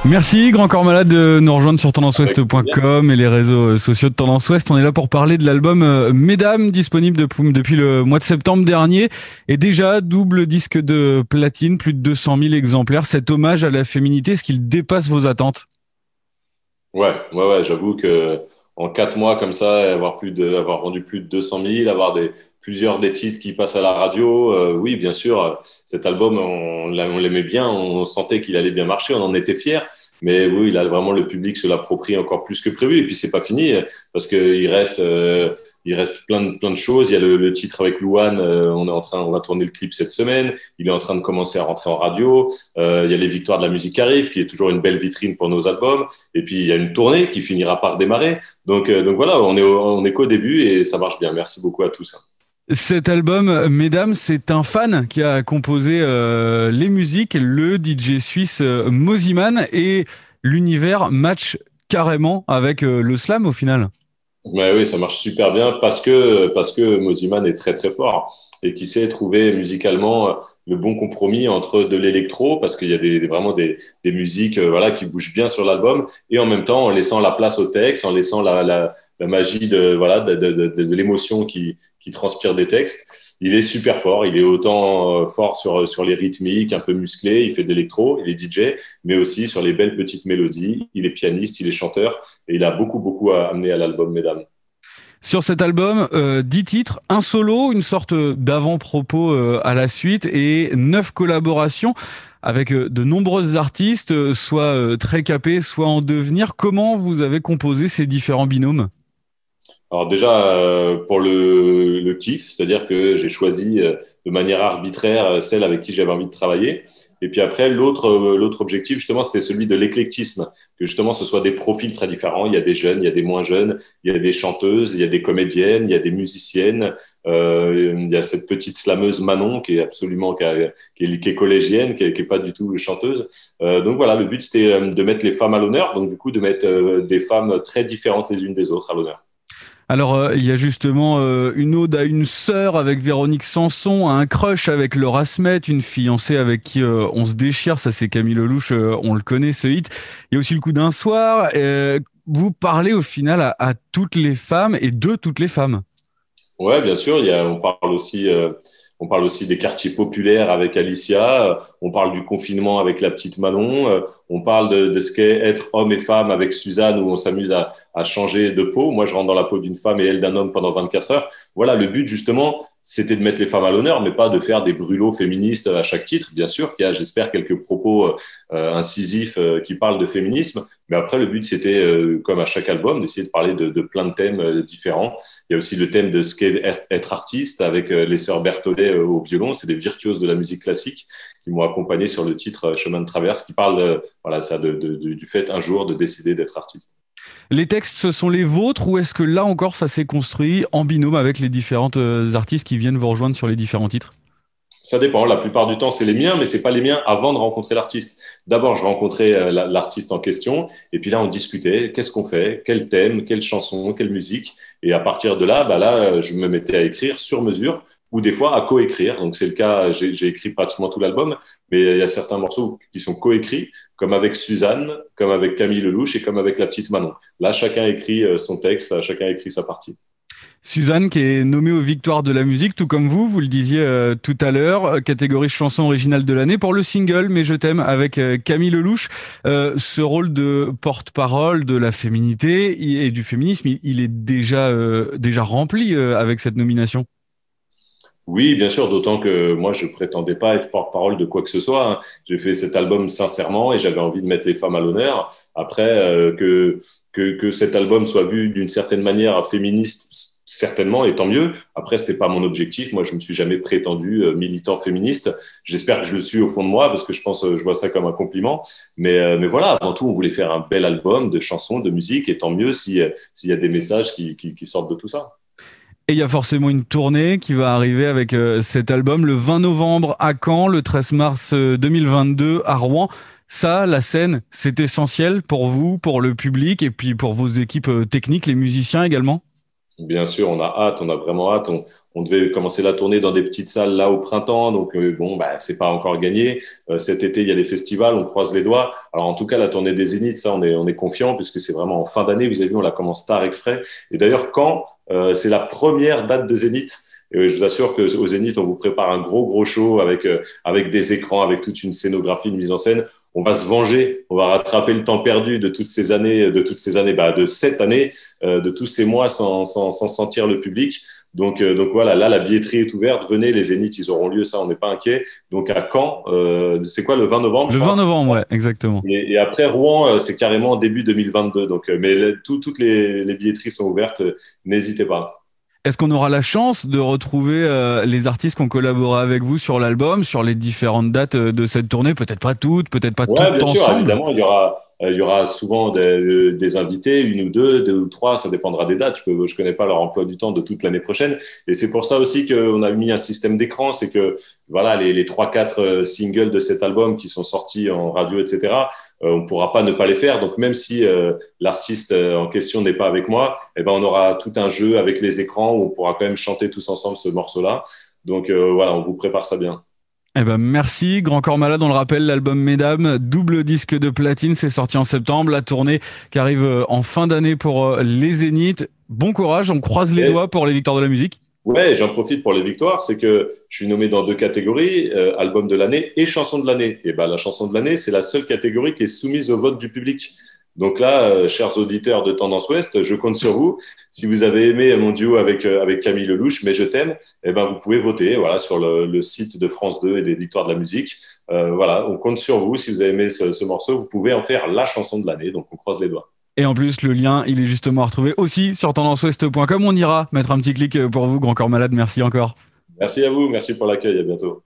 Merci Grand Corps Malade de nous rejoindre sur Avec plaisir. tendanceouest.com et les réseaux sociaux de Tendance Ouest. On est là pour parler de l'album Mesdames, disponible depuis le mois de septembre dernier. Et déjà, double disque de platine, plus de 200 000 exemplaires. Cet hommage à la féminité, est-ce qu'il dépasse vos attentes? Ouais, j'avoue que en 4 mois comme ça, avoir vendu plus de 200 000, plusieurs des titres qui passent à la radio, oui, bien sûr, cet album, on l'aimait bien, on sentait qu'il allait bien marcher, on en était fiers. Mais oui, là, vraiment, le public se l'approprie encore plus que prévu. Et puis, c'est pas fini, parce il reste plein de choses. Il y a le titre avec Louane, on va tourner le clip cette semaine. Il est en train de commencer à rentrer en radio. Il y a les Victoires de la musique qui arrivent, qui est toujours une belle vitrine pour nos albums. Et puis, il y a une tournée qui finira par démarrer. Donc voilà, on est qu'au début et ça marche bien. Merci beaucoup à tous. Cet album, Mesdames, c'est un fan qui a composé les musiques, le DJ suisse Mosiman, et l'univers match carrément avec le slam au final. Ouais, oui, ça marche super bien parce que Mosiman est très très fort et qui sait trouver musicalement le bon compromis entre de l'électro parce qu'il y a vraiment des musiques voilà qui bougent bien sur l'album et en même temps en laissant la place au texte, en laissant la magie de l'émotion qui transpire des textes. Il est super fort, il est autant fort sur les rythmiques, un peu musclé, il fait de l'électro, il est DJ, mais aussi sur les belles petites mélodies. Il est pianiste, il est chanteur et il a beaucoup à amener à l'album Mesdames. Sur cet album, 10 titres, un solo, une sorte d'avant-propos à la suite et 9 collaborations avec de nombreuses artistes, soit très capés, soit en devenir. Comment vous avez composé ces différents binômes? Alors déjà, pour le kiff, c'est-à-dire que j'ai choisi de manière arbitraire celle avec qui j'avais envie de travailler. Et puis après, l'autre objectif, justement, c'était celui de l'éclectisme, que justement, ce soit des profils très différents. Il y a des jeunes, il y a des moins jeunes, il y a des chanteuses, il y a des comédiennes, il y a des musiciennes. Il y a cette petite slameuse Manon qui est qui est collégienne, qui est pas du tout chanteuse. Donc voilà, le but, c'était de mettre les femmes à l'honneur, donc du coup, de mettre des femmes très différentes les unes des autres à l'honneur. Alors, il y a justement une ode à une sœur avec Véronique Sanson, un crush avec Laura Smet, une fiancée avec qui on se déchire, ça c'est Camille Lelouch, on le connaît ce hit. Il y a aussi le coup d'un soir. Vous parlez au final à toutes les femmes et de toutes les femmes. Ouais, bien sûr. On parle aussi des quartiers populaires avec Alicia. On parle du confinement avec la petite Manon. On parle de ce qu'est être homme et femme avec Suzanne, où on s'amuse à changer de peau. Moi, je rentre dans la peau d'une femme et elle d'un homme pendant 24 heures. Voilà, le but, justement, c'était de mettre les femmes à l'honneur, mais pas de faire des brûlots féministes à chaque titre. Bien sûr qu'il y a, j'espère, quelques propos incisifs qui parlent de féminisme. Mais après, le but, c'était, comme à chaque album, d'essayer de parler de plein de thèmes différents. Il y a aussi le thème de ce qu'est être artiste avec les sœurs Berthollet au violon. C'est des virtuoses de la musique classique qui m'ont accompagné sur le titre Chemin de traverse, qui parle voilà, ça, du fait un jour de décider d'être artiste. Les textes, ce sont les vôtres ou est-ce que là encore ça s'est construit en binôme avec les différentes artistes qui viennent vous rejoindre sur les différents titres? Ça dépend. La plupart du temps, c'est les miens, mais c'est pas les miens avant de rencontrer l'artiste. D'abord, je rencontrais l'artiste en question, et puis là, on discutait. Qu'est-ce qu'on fait? Quel thème? Quelle chanson? Quelle musique? Et à partir de là, je me mettais à écrire sur mesure, ou des fois à coécrire. Donc c'est le cas. J'ai écrit pratiquement tout l'album, mais il y a certains morceaux qui sont coécrits, comme avec Suzanne, comme avec Camille Lelouch et comme avec la petite Manon. Là, chacun écrit son texte, chacun écrit sa partie. Suzanne, qui est nommée aux Victoires de la musique, tout comme vous le disiez tout à l'heure, catégorie chanson originale de l'année pour le single Mais je t'aime avec Camille Lelouch. Ce rôle de porte-parole de la féminité et du féminisme, il est déjà rempli avec cette nomination. Oui, bien sûr, d'autant que moi, je prétendais pas être porte-parole de quoi que ce soit, hein. J'ai fait cet album sincèrement et j'avais envie de mettre les femmes à l'honneur. Après, que cet album soit vu d'une certaine manière féministe, certainement, et tant mieux. Après, c'était pas mon objectif. Moi, je me suis jamais prétendu militant féministe. J'espère que je le suis au fond de moi parce que je vois ça comme un compliment. Mais voilà, avant tout, on voulait faire un bel album de chansons, de musique, et tant mieux s'il y a des messages qui sortent de tout ça. Et il y a forcément une tournée qui va arriver avec cet album le 20 novembre à Caen, le 13 mars 2022 à Rouen. Ça, la scène, c'est essentiel pour vous, pour le public et puis pour vos équipes techniques, les musiciens également? Bien sûr, on a hâte, on a vraiment hâte. On devait commencer la tournée dans des petites salles là au printemps, donc bon, bah, c'est pas encore gagné. Cet été, il y a les festivals, on croise les doigts. Alors en tout cas, la tournée des Zéniths, ça, on est confiant puisque c'est vraiment en fin d'année. Vous avez vu, on la commence tard exprès. Et d'ailleurs, quand c'est la première date de Zénith. Et je vous assure que au Zénith, on vous prépare un gros show avec des écrans, avec toute une scénographie, une mise en scène. On va se venger, on va rattraper le temps perdu de cette année, de tous ces mois sans sentir le public. Donc voilà, là, la billetterie est ouverte. Venez, les Zéniths, ils auront lieu, ça, on n'est pas inquiet. Donc à Caen, c'est quoi, le 20 novembre, je Le 20 crois. novembre, ouais, exactement. Et après Rouen, c'est carrément début 2022. Donc, mais toutes les billetteries sont ouvertes. N'hésitez pas. Est-ce qu'on aura la chance de retrouver les artistes qui ont collaboré avec vous sur l'album, sur les différentes dates de cette tournée? Peut-être pas Ouais, toutes bien sûr, ensemble. évidemment, il y aura souvent des invités, une ou deux ou trois, ça dépendra des dates. Je connais pas leur emploi du temps de toute l'année prochaine. Et c'est pour ça aussi qu'on a mis un système d'écran, c'est que voilà, les 3-4 singles de cet album qui sont sortis en radio, etc., on pourra pas ne pas les faire. Donc même si l'artiste en question n'est pas avec moi, eh ben, on aura tout un jeu avec les écrans où on pourra quand même chanter tous ensemble ce morceau-là. Donc voilà, on vous prépare ça bien. Eh ben merci, Grand Corps Malade, on le rappelle, l'album Mesdames, double disque de platine, c'est sorti en septembre, la tournée qui arrive en fin d'année pour les Zéniths. Bon courage, on croise les Et doigts pour les victoires de la musique. ouais, j'en profite pour les victoires. C'est que je suis nommé dans deux catégories, album de l'année et chanson de l'année. Et ben, la chanson de l'année, c'est la seule catégorie qui est soumise au vote du public. Donc là, chers auditeurs de Tendance Ouest, je compte sur vous. Si vous avez aimé mon duo avec Camille Lelouch, Mais je t'aime, eh ben, vous pouvez voter voilà, sur le site de France 2 et des victoires de la musique. Voilà, on compte sur vous. Si vous avez aimé ce morceau, vous pouvez en faire la chanson de l'année. Donc on croise les doigts. Et en plus, le lien, il est justement à retrouver aussi sur tendanceouest.com. On ira mettre un petit clic pour vous, Grand Corps Malade. Merci encore. Merci à vous. Merci pour l'accueil. À bientôt.